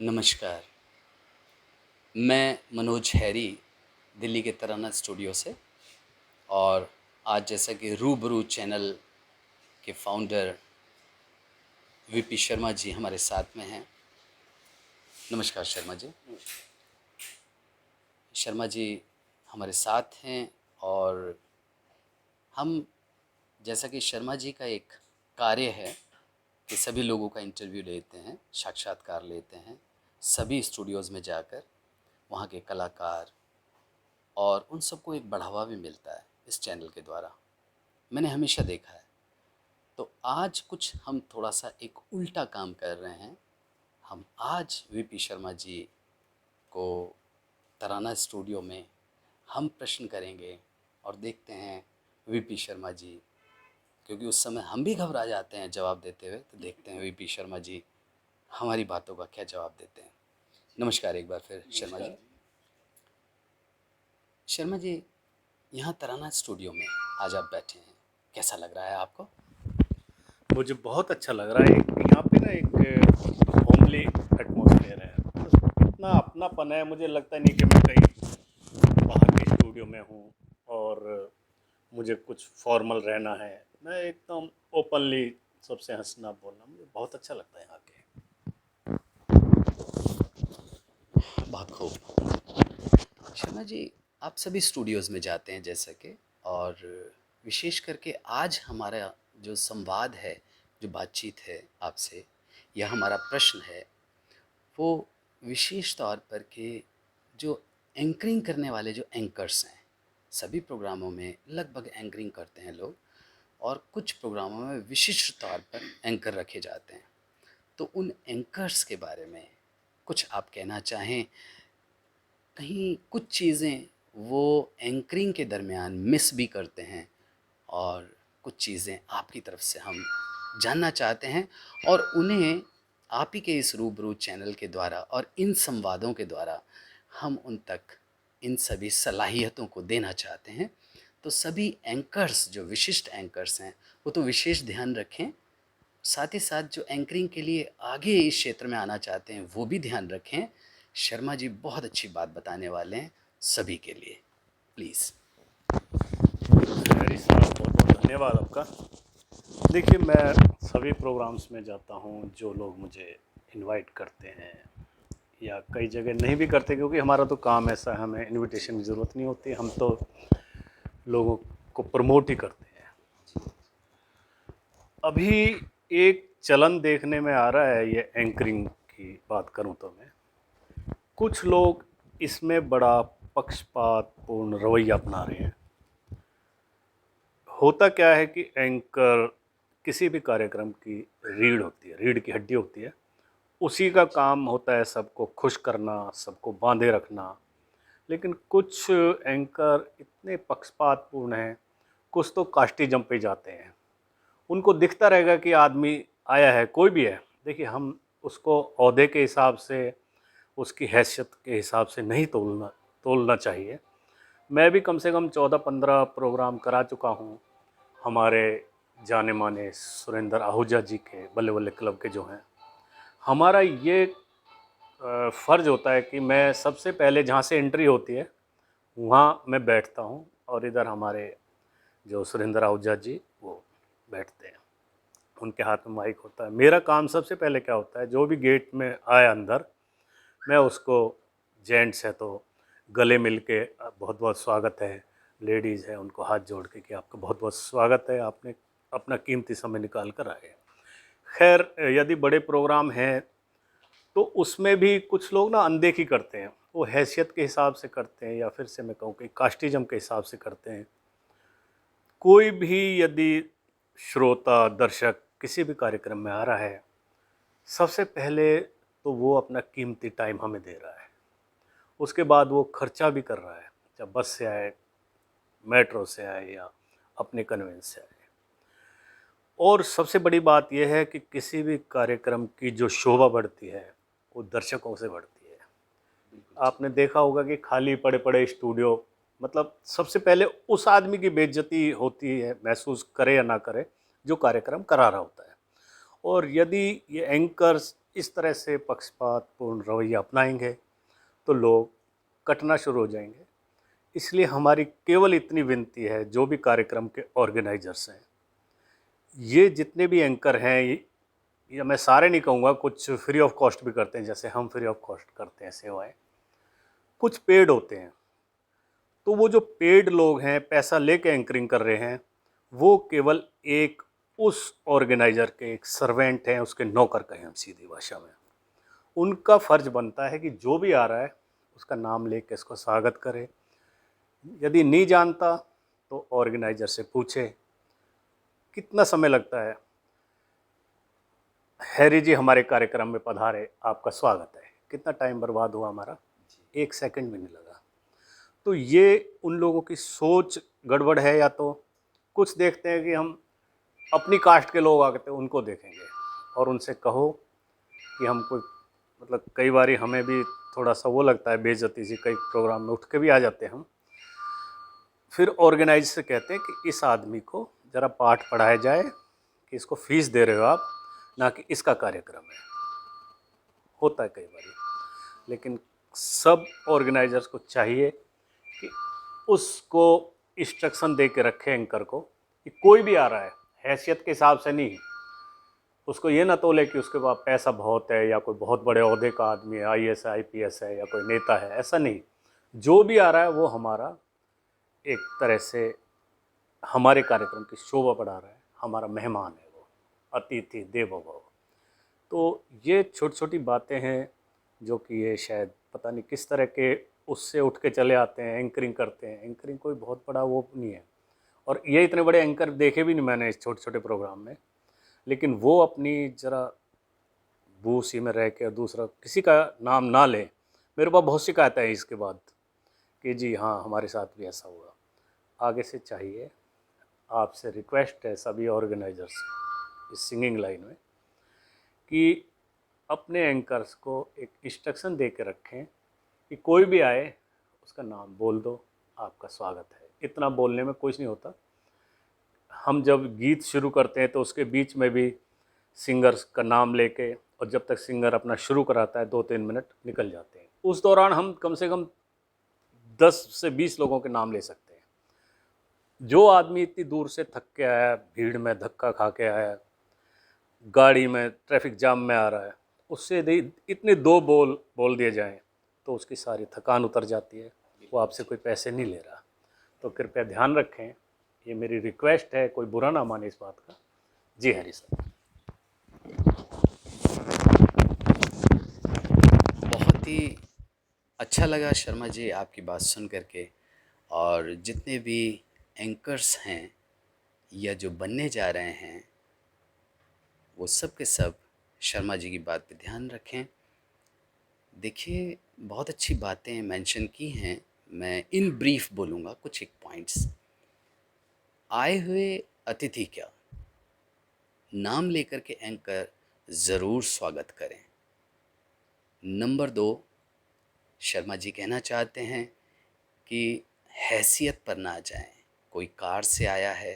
नमस्कार। मैं मनोज हैरी दिल्ली के तराना स्टूडियो से। और आज जैसा कि रूबरू चैनल के फाउंडर वीपी शर्मा जी हमारे साथ में हैं। नमस्कार शर्मा जी। शर्मा जी हमारे साथ हैं और हम जैसा कि शर्मा जी का एक कार्य है कि सभी लोगों का इंटरव्यू लेते हैं, साक्षात्कार लेते हैं सभी स्टूडियोज़ में जाकर, वहाँ के कलाकार, और उन सबको एक बढ़ावा भी मिलता है इस चैनल के द्वारा। मैंने हमेशा देखा है। तो आज कुछ हम थोड़ा सा एक उल्टा काम कर रहे हैं। हम आज वीपी शर्मा जी को तराना स्टूडियो में हम प्रश्न करेंगे और देखते हैं वीपी शर्मा जी, क्योंकि उस समय हम भी घबरा जाते हैं जवाब देते हुए, तो देखते हैं वीपी शर्मा जी हमारी बातों का क्या जवाब देते हैं। नमस्कार एक बार फिर शर्मा जी। शर्मा जी, यहाँ तराना स्टूडियो में आज आप बैठे हैं, कैसा लग रहा है आपको? मुझे बहुत अच्छा लग रहा है। यहाँ पे ना एक होमली एटमॉस्फेयर है, इतना अपनापन है। मुझे लगता नहीं कि मैं कहीं बाहर के स्टूडियो में हूँ और मुझे कुछ फॉर्मल रहना है। मैं एकदम ओपनली सबसे हंसना बोलना मुझे बहुत अच्छा लगता है यहाँ के। बहुत खूब। शर्मा जी, आप सभी स्टूडियोज़ में जाते हैं जैसा कि, और विशेष करके आज हमारा जो संवाद है, जो बातचीत है आपसे, या हमारा प्रश्न है, वो विशेष तौर पर के जो एंकरिंग करने वाले जो एंकर्स हैं, सभी प्रोग्रामों में लगभग एंकरिंग करते हैं लोग, और कुछ प्रोग्रामों में विशिष्ट तौर पर एंकर रखे जाते हैं। तो उन एंकर्स के बारे में कुछ आप कहना चाहें? कहीं कुछ चीज़ें वो एंकरिंग के दरमियान मिस भी करते हैं, और कुछ चीज़ें आपकी तरफ से हम जानना चाहते हैं, और उन्हें आप ही के इस रूबरू चैनल के द्वारा और इन संवादों के द्वारा हम उन तक इन सभी सलाहियतों को देना चाहते हैं। तो सभी एंकर्स, जो विशिष्ट एंकर्स हैं, वो तो विशेष ध्यान रखें। साथ ही साथ जो एंकरिंग के लिए आगे इस क्षेत्र में आना चाहते हैं, वो भी ध्यान रखें। शर्मा जी बहुत अच्छी बात बताने वाले हैं सभी के लिए, प्लीज़। हरी साहब, बहुत बहुत धन्यवाद आपका। देखिए, मैं सभी प्रोग्राम्स में जाता हूँ जो लोग मुझे इनवाइट करते हैं, या कई जगह नहीं भी करते, क्योंकि हमारा तो काम ऐसा है, हमें इनविटेशन की ज़रूरत नहीं होती, हम तो लोगों को प्रमोट ही करते हैं। अभी एक चलन देखने में आ रहा है, ये एंकरिंग की बात करूं तो मैं, कुछ लोग इसमें बड़ा पक्षपातपूर्ण रवैया अपना रहे हैं। होता क्या है कि एंकर किसी भी कार्यक्रम की रीढ़ होती है, रीढ़ की हड्डी होती है। उसी का काम होता है सबको खुश करना, सबको बांधे रखना। लेकिन कुछ एंकर इतने पक्षपातपूर्ण हैं, कुछ तो कास्टिज्म पे जाते हैं। उनको दिखता रहेगा कि आदमी आया है, कोई भी है। देखिए, हम उसको ओहदे के हिसाब से, उसकी हैसियत के हिसाब से नहीं तोलना चाहिए। मैं भी कम से कम 14-15 प्रोग्राम करा चुका हूँ हमारे जाने माने सुरेंद्र आहूजा जी के बल्ले बल्ले क्लब के जो हैं। हमारा ये फ़र्ज़ होता है कि मैं सबसे पहले जहाँ से एंट्री होती है वहाँ मैं बैठता हूँ, और इधर हमारे जो सुरेंद्र आहूजा जी वो बैठते हैं, उनके हाथ में माइक होता है। मेरा काम सबसे पहले क्या होता है, जो भी गेट में आए अंदर, मैं उसको, जेंट्स है तो गले मिल के बहुत बहुत स्वागत है, लेडीज़ है उनको हाथ जोड़ के कि आपका बहुत बहुत स्वागत है, आपने अपना कीमती समय निकाल कर आए। खैर, यदि बड़े प्रोग्राम हैं तो उसमें भी कुछ लोग ना अनदेखी करते हैं, वो हैसियत के हिसाब से करते हैं, या फिर से मैं कहूँ कि कास्टिज्म के हिसाब से करते हैं। कोई भी यदि श्रोता, दर्शक किसी भी कार्यक्रम में आ रहा है, सबसे पहले तो वो अपना कीमती टाइम हमें दे रहा है। उसके बाद वो खर्चा भी कर रहा है, चाहे बस से आए, मेट्रो से आए, या अपने कन्वेंस से आए। और सबसे बड़ी बात यह है कि किसी भी कार्यक्रम की जो शोभा बढ़ती है वो दर्शकों से बढ़ती है। आपने देखा होगा कि खाली पड़े पड़े स्टूडियो, मतलब सबसे पहले उस आदमी की बेइज्जती होती है, महसूस करे या ना करे, जो कार्यक्रम करा रहा होता है। और यदि ये एंकर्स इस तरह से पक्षपातपूर्ण रवैया अपनाएंगे तो लोग कटना शुरू हो जाएंगे। इसलिए हमारी केवल इतनी विनती है, जो भी कार्यक्रम के ऑर्गेनाइजर्स हैं, ये जितने भी एंकर हैं, या मैं सारे नहीं कहूँगा, कुछ फ्री ऑफ कॉस्ट भी करते हैं, जैसे हम फ्री ऑफ कॉस्ट करते हैं सेवाएं, कुछ पेड होते हैं। तो वो जो पेड लोग हैं, पैसा लेके एंकरिंग कर रहे हैं, वो केवल एक उस ऑर्गेनाइजर के एक सर्वेंट हैं, उसके नौकर कहें हम सीधी भाषा में। उनका फ़र्ज बनता है कि जो भी आ रहा है उसका नाम लेके इसको स्वागत करे। यदि नहीं जानता तो ऑर्गेनाइजर से पूछे कितना समय लगता है, हैरी जी हमारे कार्यक्रम में पधारे, आपका स्वागत है, कितना टाइम बर्बाद हुआ हमारा, 1 सेकंड भी नहीं लगा। तो ये उन लोगों की सोच गड़बड़ है, या तो कुछ देखते हैं कि हम अपनी कास्ट के लोग आते हैं उनको देखेंगे और उनसे कहो कि हम कोई, मतलब कई बार हमें भी थोड़ा सा वो लगता है बेइज्जती सी, कई प्रोग्राम में उठ के भी आ जाते हैं हम, फिर ऑर्गेनाइज से कहते हैं कि इस आदमी को ज़रा पाठ पढ़ाया जाए कि इसको फीस दे रहे हो आप, ना कि इसका कार्यक्रम है। होता है कई बार, लेकिन सब ऑर्गेनाइजर्स को चाहिए कि उसको इंस्ट्रक्शन दे के रखे एंकर को कि कोई भी आ रहा है हैसियत के हिसाब से नहीं, उसको ये ना तोले कि उसके पास पैसा बहुत है या कोई बहुत बड़े ओहदे का आदमी है, आईएएस आईपीएस है या कोई नेता है, ऐसा नहीं। जो भी आ रहा है वो हमारा एक तरह से हमारे कार्यक्रम की शोभा बढ़ा रहा है, हमारा मेहमान है, वो अतिथि देवो भव। तो ये छोटी छोटी बातें हैं जो कि ये शायद पता नहीं किस तरह के उससे उठ के चले आते हैं, एंकरिंग करते हैं। एंकरिंग कोई बहुत बड़ा वो नहीं है, और ये इतने बड़े एंकर देखे भी नहीं मैंने इस छोटे छोटे प्रोग्राम में, लेकिन वो अपनी ज़रा बूसी में रह के दूसरा किसी का नाम ना लें। मेरे पास बहुत शिकायतें हैं इसके बाद कि जी हाँ हमारे साथ भी ऐसा हुआ। आगे से चाहिए, आपसे रिक्वेस्ट है सभी ऑर्गेनाइजर्स इस सिंगिंग लाइन में, कि अपने एंकर्स को एक इंस्ट्रक्शन दे के रखें कि कोई भी आए उसका नाम बोल दो, आपका स्वागत है। इतना बोलने में कुछ नहीं होता। हम जब गीत शुरू करते हैं तो उसके बीच में भी सिंगर्स का नाम लेके, और जब तक सिंगर अपना शुरू कराता है 2-3 मिनट निकल जाते हैं, उस दौरान हम कम से कम 10 से 20 लोगों के नाम ले सकते हैं। जो आदमी इतनी दूर से थक के आया, भीड़ में धक्का खा के आया, गाड़ी में ट्रैफिक जाम में आ रहा है, उससे यदि इतने 2 बोल बोल दिए जाएं तो उसकी सारी थकान उतर जाती है। वो आपसे कोई पैसे नहीं ले रहा। तो कृपया ध्यान रखें, ये मेरी रिक्वेस्ट है, कोई बुरा ना माने इस बात का। जी हरी सर। बहुत ही अच्छा लगा शर्मा जी आपकी बात सुन करके। और जितने भी एंकर्स हैं या जो बनने जा रहे हैं, वो सब के सब शर्मा जी की बात पे ध्यान रखें। देखिए, बहुत अच्छी बातें मेंशन की हैं। मैं इन ब्रीफ बोलूँगा कुछ एक पॉइंट्स। आए हुए अतिथि क्या, नाम लेकर के एंकर ज़रूर स्वागत करें। नंबर 2, शर्मा जी कहना चाहते हैं कि हैसियत पर ना जाएं। कोई कार से आया है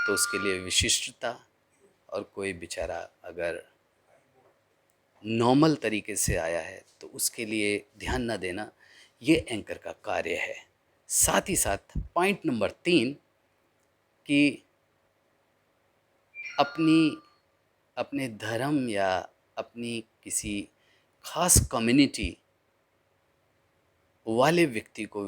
तो उसके लिए विशिष्टता, और कोई बेचारा अगर नॉर्मल तरीके से आया है तो उसके लिए ध्यान ना देना, ये एंकर का कार्य है। साथ ही साथ पॉइंट नंबर 3 कि अपने धर्म या अपनी किसी खास कम्युनिटी वाले व्यक्ति को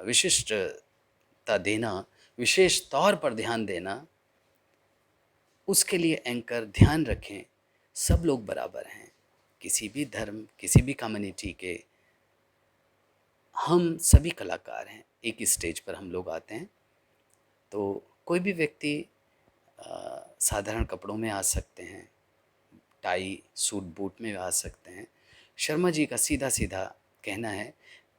विशिष्टता देना, विशेष तौर पर ध्यान देना, उसके लिए एंकर ध्यान रखें सब लोग बराबर हैं। किसी भी धर्म, किसी भी कम्युनिटी के हम सभी कलाकार हैं। एक ही स्टेज पर हम लोग आते हैं, तो कोई भी व्यक्ति साधारण कपड़ों में आ सकते हैं, टाई सूट बूट में आ सकते हैं। शर्मा जी का सीधा सीधा कहना है,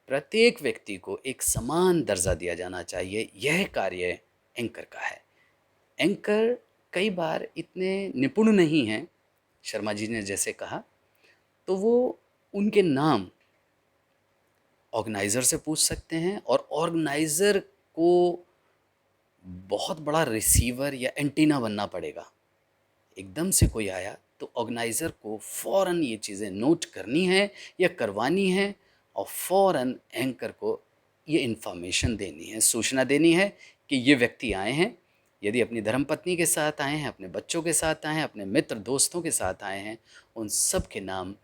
प्रत्येक व्यक्ति को एक समान दर्जा दिया जाना चाहिए। यह कार्य एंकर का है। एंकर कई बार इतने निपुण नहीं हैं, शर्मा जी ने जैसे कहा, तो वो उनके नाम ऑर्गेनाइज़र से पूछ सकते हैं, और ऑर्गेनाइज़र को बहुत बड़ा रिसीवर या एंटीना बनना पड़ेगा। एकदम से कोई आया तो ऑर्गेनाइज़र को फ़ौरन ये चीज़ें नोट करनी है या करवानी है और फ़ौरन एंकर को ये इन्फॉर्मेशन देनी है, सूचना देनी है कि ये व्यक्ति आए हैं। यदि अपनी धर्मपत्नी के साथ आए हैं, अपने बच्चों के साथ आए हैं, अपने मित्र दोस्तों के साथ आए हैं, उन सब के नाम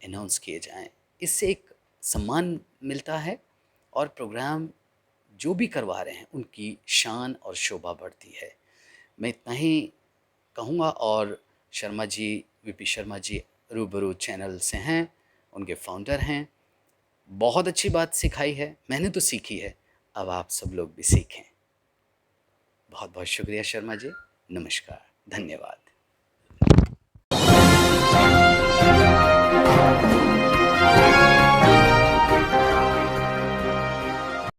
अनाउंस किए जाएँ। इससे एक सम्मान मिलता है और प्रोग्राम जो भी करवा रहे हैं उनकी शान और शोभा बढ़ती है। मैं इतना ही कहूँगा। और शर्मा जी, वीपी शर्मा जी रूबरू चैनल से हैं, उनके फाउंडर हैं। बहुत अच्छी बात सिखाई है, मैंने तो सीखी है, अब आप सब लोग भी सीखें। बहुत बहुत शुक्रिया शर्मा जी, नमस्कार, धन्यवाद।